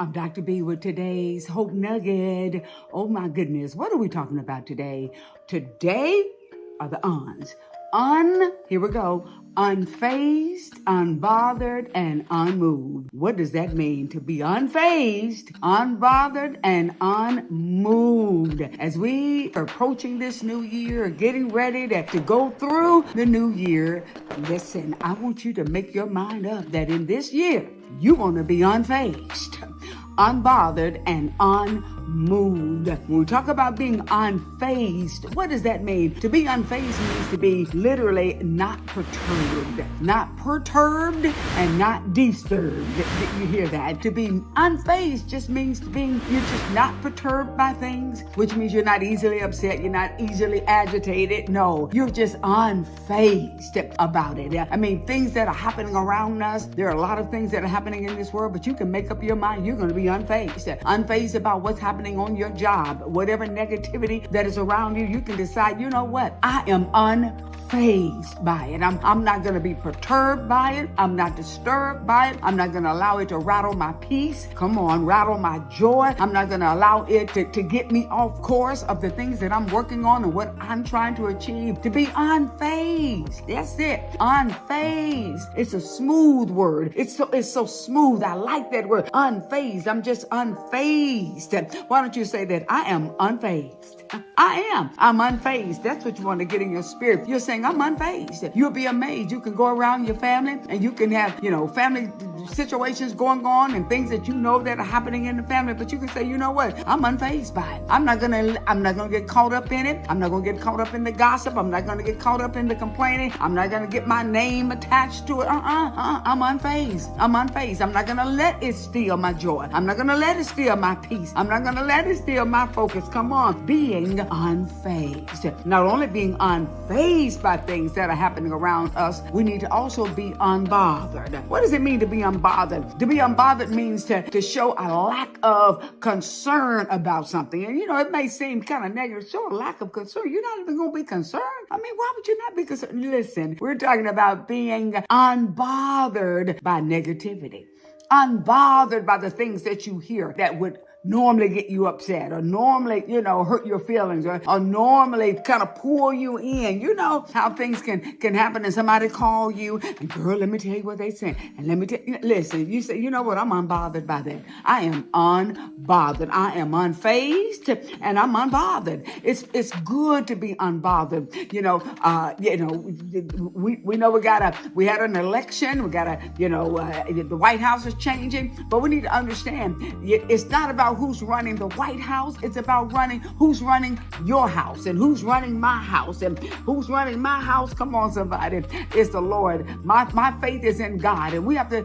I'm Dr. B with today's Hope Nugget. Oh my goodness, what are we talking about today? Today are the uns. Here we go. Unfazed, unbothered, and unmoved. What does that mean? To be unfazed, unbothered, and unmoved. As we are approaching this new year, getting ready to go through the new year, listen, I want you to make your mind up that in this year, you want to be unfazed, unbothered, and unmoved. When we talk about being unfazed, what does that mean? To be unfazed means to be literally not perturbed and not disturbed. You hear that? To be unfazed just means you're just not perturbed by things, which means you're not easily upset, you're not easily agitated. No, you're just unfazed about it. I mean, things that are happening around us, there are a lot of things that are happening in this world, but you can make up your mind you're going to be unfazed. Unfazed about what's happening on your job, whatever negativity that is around you, you can decide, you know what? I am unfazed by it. I'm not going to be perturbed by it. I'm not disturbed by it. I'm not going to allow it to rattle my peace. Come on, rattle my joy. I'm not going to allow it to get me off course of the things that I'm working on and what I'm trying to achieve. To be unfazed. That's it. Unfazed. It's a smooth word. It's so smooth. I like that word. Unfazed. I'm just unfazed. Why don't you say that? I am unfazed. I'm unfazed. That's what you want to get in your spirit. You're saying, I'm unfazed. You'll be amazed. You can go around your family and you can have, family situations going on and things that you know that are happening in the family, but you can say, you know what? I'm unfazed by it. I'm not gonna get caught up in it. I'm not gonna get caught up in the gossip. I'm not gonna get caught up in the complaining. I'm not gonna get my name attached to it. I'm unfazed. I'm unfazed. I'm not gonna let it steal my joy. I'm not gonna let it steal my peace. I'm not gonna let it steal my focus. Come on, being unfazed. Not only being unfazed by things that are happening around us, we need to also be unbothered. What does it mean to be unbothered? To be unbothered means to show a lack of concern about something. And it may seem kind of negative. Show a lack of concern. You're not even going to be concerned. I mean, why would you not be concerned? Listen, we're talking about being unbothered by negativity. Unbothered by the things that you hear that would normally get you upset or normally, hurt your feelings or normally kind of pull you in. You know how things can happen and somebody call you and girl, let me tell you what they say. And let me listen, you say, you know what? I'm unbothered by that. I am unbothered. I am unfazed and I'm unbothered. It's good to be unbothered. We know we had an election. We got the White House is changing, but we need to understand it's not about who's running the White House. It's about who's running your house and who's running my house and who's running my house. Come on, somebody. It's the Lord. My faith is in God. And we have to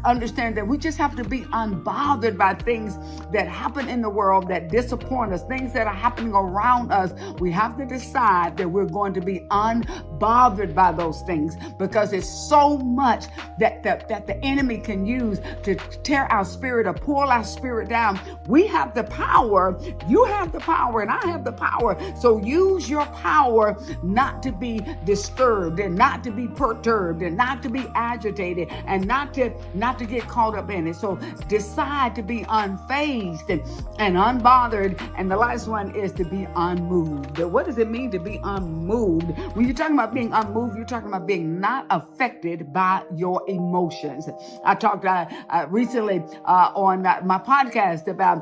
understand that we just have to be unbothered by things that happen in the world that disappoint us, things that are happening around us. We have to decide that we're going to be unbothered by those things because it's so much that the enemy can use to tear our spirit or pull our spirit down. We have the power. You have the power and I have the power. So use your power not to be disturbed and not to be perturbed and not to be agitated and not to get caught up in it. So decide to be unfazed and unbothered. And the last one is to be unmoved. What does it mean to be unmoved? When you're talking about being unmoved, you're talking about being not affected by your emotions. I talked recently on my podcast about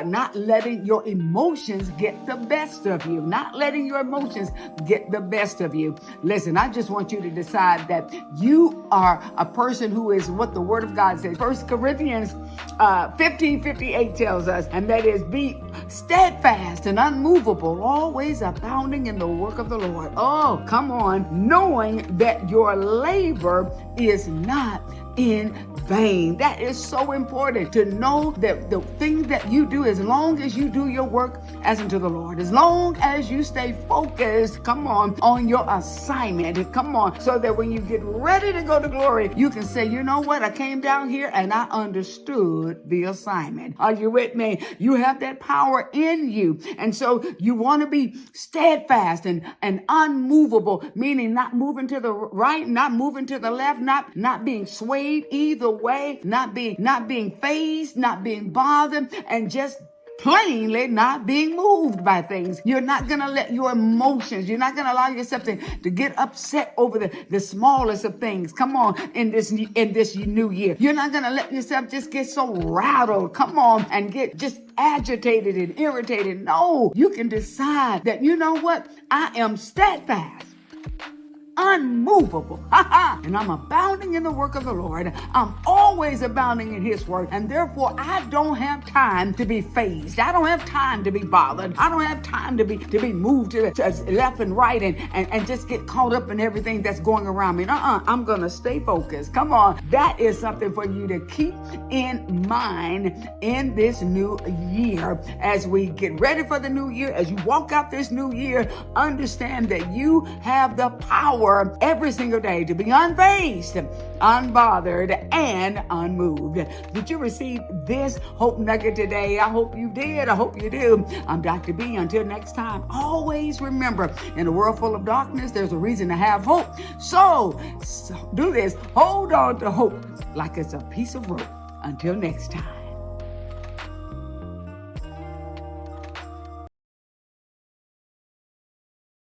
not letting your emotions get the best of you. Not letting your emotions get the best of you. Listen, I just want you to decide that you are a person who is what the Word of God says. 1 Corinthians 15:58 tells us, and that is be steadfast and unmovable, always abounding in the work of the Lord. Oh, come on, knowing that your labor is not in vain. That is so important to know that the thing that you do, as long as you do your work as unto the Lord, as long as you stay focused, come on your assignment, come on, so that when you get ready to go to glory, you can say, you know what? I came down here and I understood the assignment. Are you with me? You have that power in you. And so you want to be steadfast and unmovable, meaning not moving to the right, not moving to the left, not being swayed swayed either way, not being fazed, not being bothered, and just plainly not being moved by things. You're not going to let your emotions, you're not going to allow yourself to get upset over the smallest of things. Come on, in this new year. You're not going to let yourself just get so rattled. Come on, and get just agitated and irritated. No, you can decide that, you know what? I am steadfast, unmovable, and I'm abounding in the work of the Lord. I'm always abounding in his work, and therefore I don't have time to be fazed. I don't have time to be bothered. I don't have time to be moved to left and right and just get caught up in everything that's going around me. I'm gonna stay focused. Come on, that is something for you to keep in mind in this new year. As we get ready for the new year, as you walk out this new year, understand that you have the power every single day to be unfazed, unbothered, and unmoved. Did you receive this Hope Nugget today? I hope you did. I hope you do. I'm Dr. B. Until next time, always remember, in a world full of darkness, there's a reason to have hope. So do this. Hold on to hope like it's a piece of rope. Until next time.